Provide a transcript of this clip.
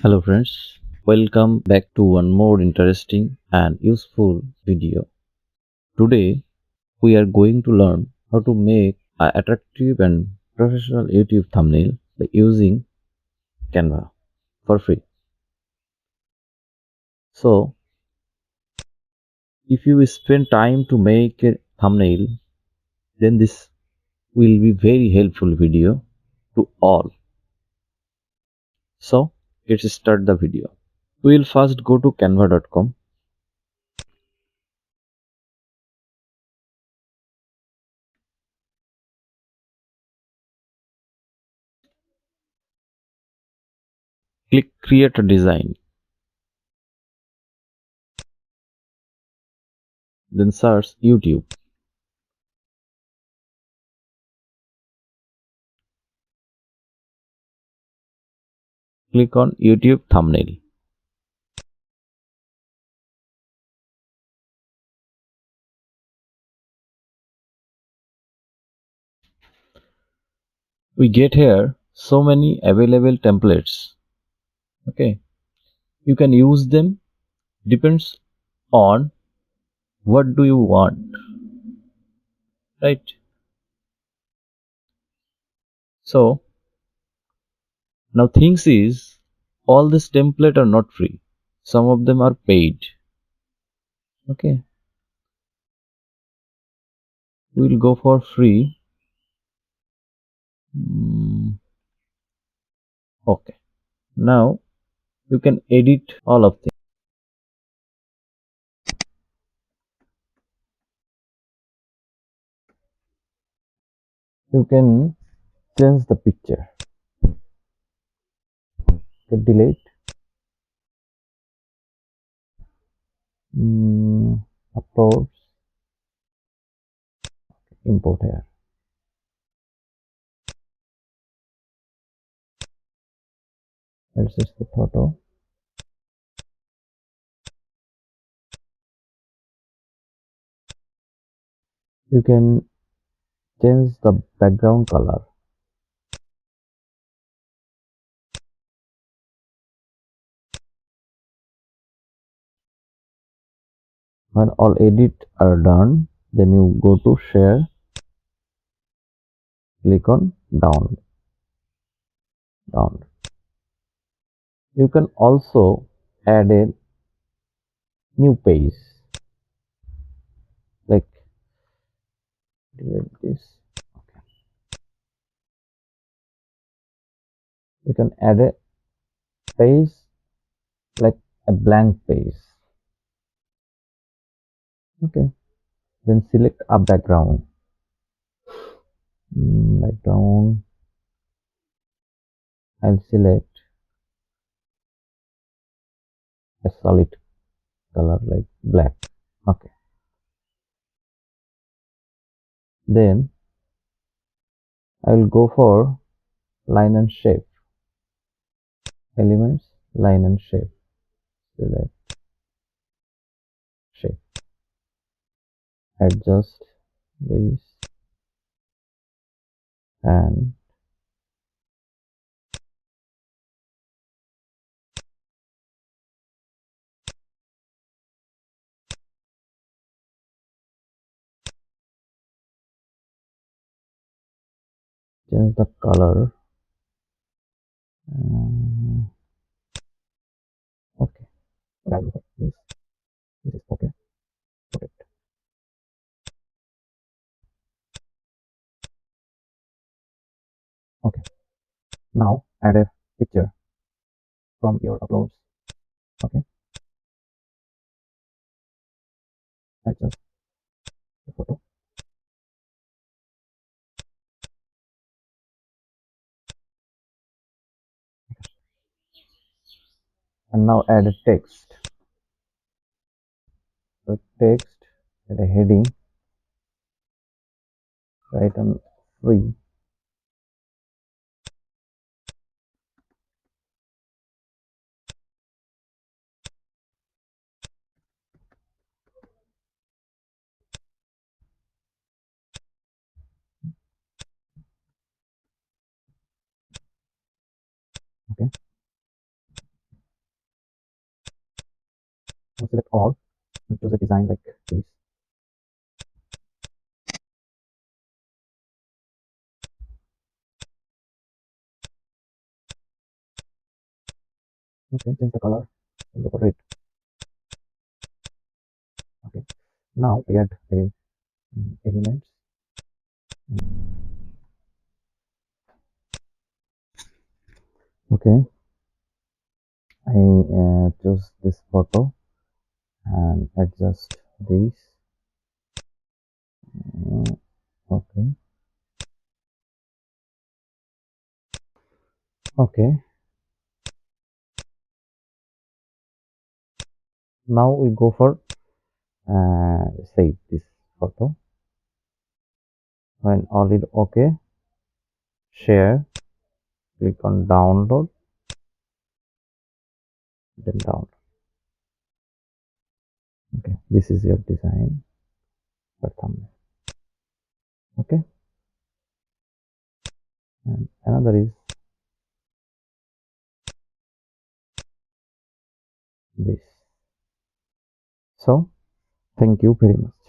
Hello friends, welcome back to one more interesting and useful video. Today we are going to learn how to make an attractive and professional YouTube thumbnail by using Canva for free. So if you spend time to make a thumbnail, then this will be very helpful video to all. So let's start the video. We will first go to canva.com. Click create a design, then search YouTube. Click on YouTube thumbnail. We get here so many available templates. Okay, you can use them, depends on what do you want, right? So now things is, all this template are not free, some of them are paid. Okay, we will go for free. Okay, now you can edit all of them. You can change the picture, can delete, upload, import here. Let's just the photo. You can change the background color. When all edit are done, then you go to share, click on down. You can also add a new page, like delete this. Okay. You can add a page like a blank page. Okay. Then select a background. Background. I'll select a solid color like black. Okay. Then I will go for line and shape. Elements, line and shape. Select shape. Adjust this and change the color. Okay, value of this is okay. Put it. Okay, now add a picture from your uploads. Okay, adjust the photo. And now add a text. So text, add a heading, write on free. Okay, Now select all and choose a design like this. Okay, change the color. Look at it. Okay. Now we add a elements. Okay, I choose this photo and adjust this. Okay. Okay. Now we go for save this photo. When all is okay, share. Click on download. Then download. Okay. This is your design for thumbnail. Okay. And another is this. So thank you very much.